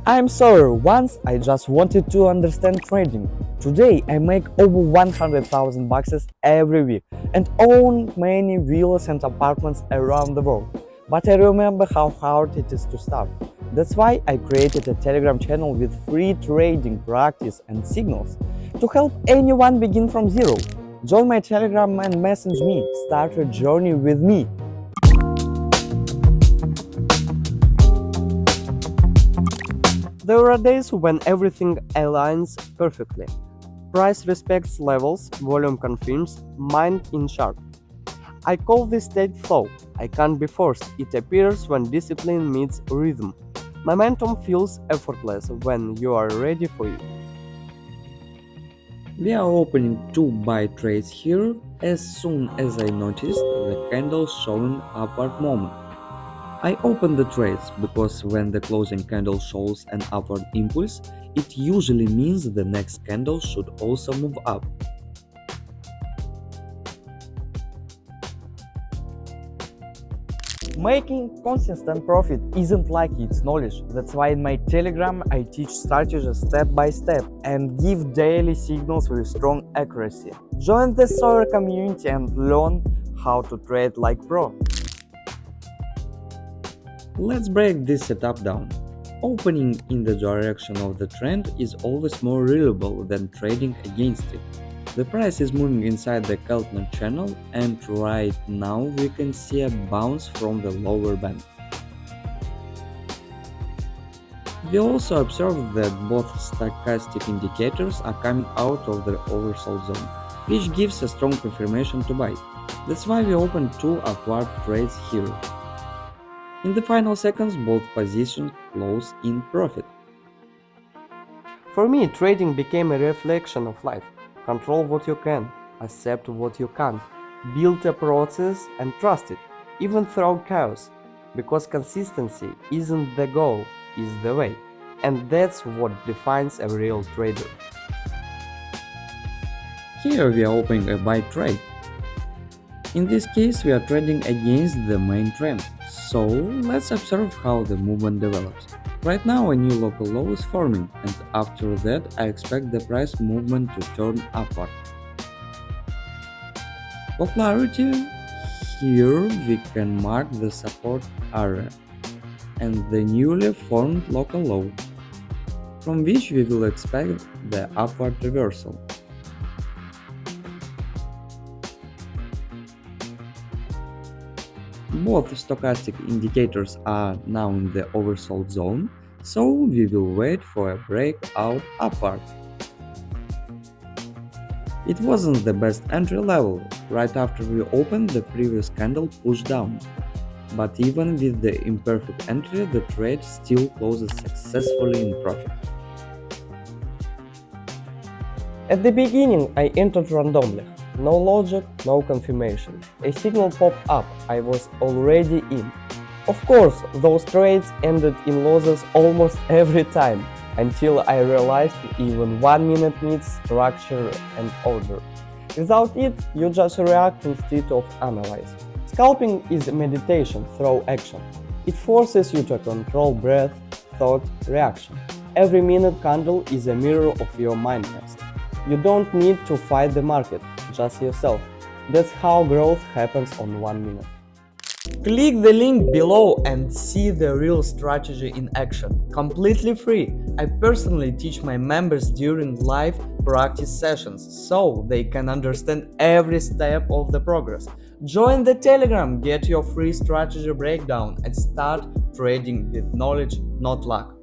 I'm Sawyer. Once I just wanted to understand trading. Today I make over 100,000 bucks every week and own many villas and apartments around the world. But I remember how hard it is to start. That's why I created a Telegram channel with free trading practice and signals to help anyone begin from zero. Join my Telegram and message me. Start a journey with me. There are days when everything aligns perfectly. Price respects levels, volume confirms, mind in sharp. I call this state flow. I can't be forced. It appears when discipline meets rhythm. Momentum feels effortless when you are ready for it. We are opening two buy trades here as soon as I noticed the candle showing upward moment. I open the trades because when the closing candle shows an upward impulse, it usually means the next candle should also move up. Making consistent profit isn't like it's knowledge. That's why in my Telegram I teach strategies step by step and give daily signals with strong accuracy. Join the Sawyer Community and learn how to trade like pro. Let's break this setup down. Opening in the direction of the trend is always more reliable than trading against it. The price is moving inside the Keltner channel and right now we can see a bounce from the lower band. We also observe that both stochastic indicators are coming out of the oversold zone, which gives a strong confirmation to buy. That's why we open two upward trades here. In the final seconds, both positions close in profit. For me, trading became a reflection of life. Control what you can, accept what you can't, build a process and trust it, even through chaos. Because consistency isn't the goal, is the way. And that's what defines a real trader. Here we are opening a buy trade. In this case, we are trading against the main trend. So let's observe how the movement develops. Right now a new local low is forming and after that I expect the price movement to turn upward. For clarity, here we can mark the support area and the newly formed local low, from which we will expect the upward reversal. Both stochastic indicators are now in the oversold zone, so we will wait for a breakout upward. It wasn't the best entry level. Right after we opened, the previous candle pushed down. But even with the imperfect entry, the trade still closes successfully in profit. At the beginning, I entered randomly. No logic, no confirmation. A signal popped up, I was already in. Of course, those trades ended in losses almost every time, until I realized even 1 minute needs structure and order. Without it, you just react instead of analyze. Scalping is meditation through action. It forces you to control breath, thought, reaction. Every minute candle is a mirror of your mindset. You don't need to fight the market, just yourself. That's how growth happens on 1 minute. Click the link below and see the real strategy in action. Completely free. I personally teach my members during live practice sessions so they can understand every step of the progress. Join the Telegram, get your free strategy breakdown and start trading with knowledge, not luck.